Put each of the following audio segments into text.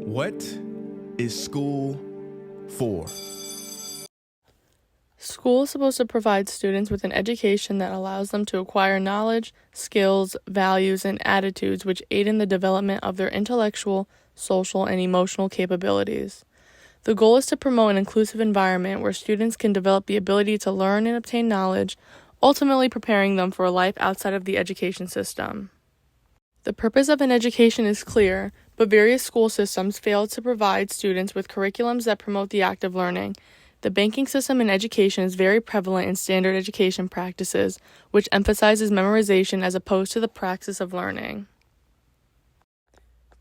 What is school for? School is supposed to provide students with an education that allows them to acquire knowledge, skills, values, and attitudes which aid in the development of their intellectual, social, and emotional capabilities. The goal is to promote an inclusive environment where students can develop the ability to learn and obtain knowledge, ultimately preparing them for a life outside of the education system. The purpose of an education is clear, but various school systems fail to provide students with curriculums that promote the act of learning. The banking system in education is very prevalent in standard education practices, which emphasizes memorization as opposed to the praxis of learning.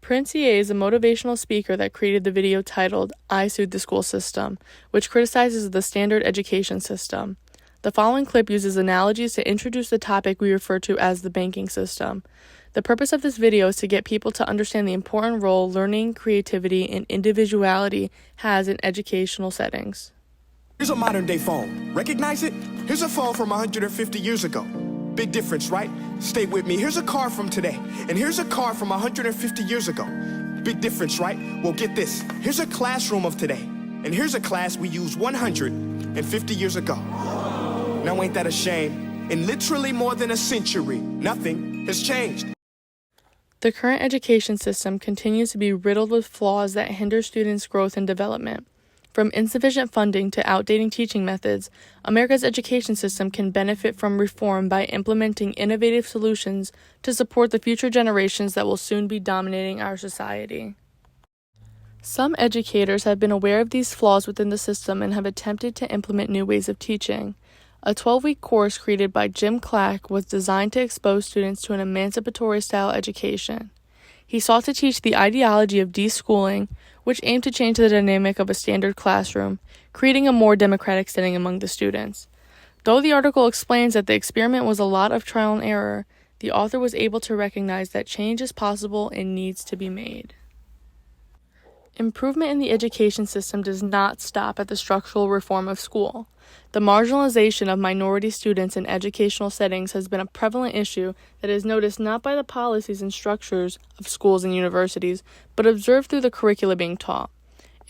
Prince EA is a motivational speaker that created the video titled, "I Sued the School System," which criticizes the standard education system. The following clip uses analogies to introduce the topic we refer to as the banking system. The purpose of this video is to get people to understand the important role learning, creativity, and individuality has in educational settings. Here's a modern day phone. Recognize it? Here's a phone from 150 years ago. Big difference, right? Stay with me. Here's a car from today. And here's a car from 150 years ago. Big difference, right? Well, get this. Here's a classroom of today. And here's a class we used 150 years ago. Now ain't that a shame? In literally more than a century, nothing has changed. The current education system continues to be riddled with flaws that hinder students' growth and development. From insufficient funding to outdated teaching methods, America's education system can benefit from reform by implementing innovative solutions to support the future generations that will soon be dominating our society. Some educators have been aware of these flaws within the system and have attempted to implement new ways of teaching. A 12-week course created by Jim Clack was designed to expose students to an emancipatory-style education. He sought to teach the ideology of deschooling, which aimed to change the dynamic of a standard classroom, creating a more democratic setting among the students. Though the article explains that the experiment was a lot of trial and error, the author was able to recognize that change is possible and needs to be made. Improvement in the education system does not stop at the structural reform of school. The marginalization of minority students in educational settings has been a prevalent issue that is noticed not by the policies and structures of schools and universities, but observed through the curricula being taught.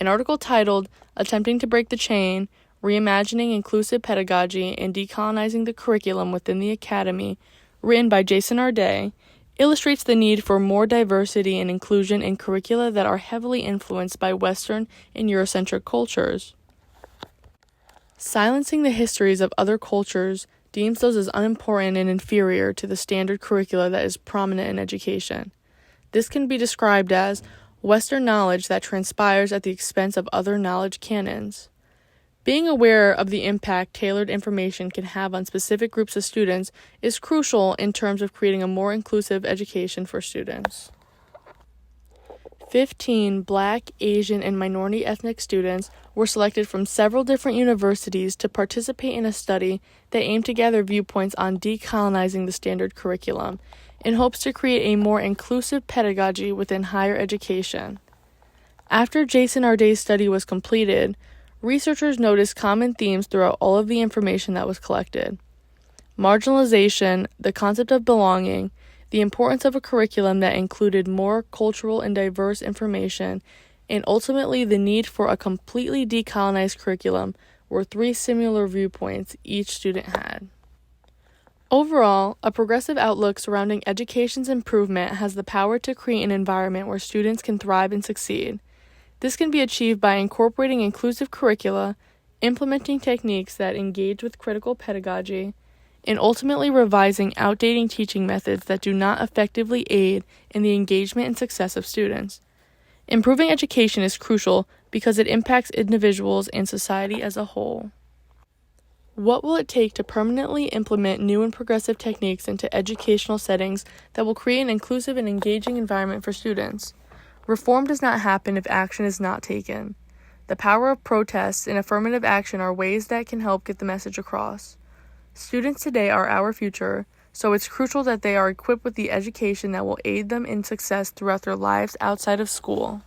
An article titled, "Attempting to Break the Chain, Reimagining Inclusive Pedagogy and Decolonizing the Curriculum Within the Academy," written by Jason Arday, illustrates the need for more diversity and inclusion in curricula that are heavily influenced by Western and Eurocentric cultures. Silencing the histories of other cultures deems those as unimportant and inferior to the standard curricula that is prominent in education. This can be described as Western knowledge that transpires at the expense of other knowledge canons. Being aware of the impact tailored information can have on specific groups of students is crucial in terms of creating a more inclusive education for students. 15 Black, Asian, and minority ethnic students were selected from several different universities to participate in a study that aimed to gather viewpoints on decolonizing the standard curriculum in hopes to create a more inclusive pedagogy within higher education. After Jason Arday's study was completed, researchers noticed common themes throughout all of the information that was collected. Marginalization, the concept of belonging, the importance of a curriculum that included more cultural and diverse information, and ultimately the need for a completely decolonized curriculum were three similar viewpoints each student had. Overall, a progressive outlook surrounding education's improvement has the power to create an environment where students can thrive and succeed. This can be achieved by incorporating inclusive curricula, implementing techniques that engage with critical pedagogy, and ultimately revising outdated teaching methods that do not effectively aid in the engagement and success of students. Improving education is crucial because it impacts individuals and society as a whole. What will it take to permanently implement new and progressive techniques into educational settings that will create an inclusive and engaging environment for students? Reform does not happen if action is not taken. The power of protests and affirmative action are ways that can help get the message across. Students today are our future, so it's crucial that they are equipped with the education that will aid them in success throughout their lives outside of school.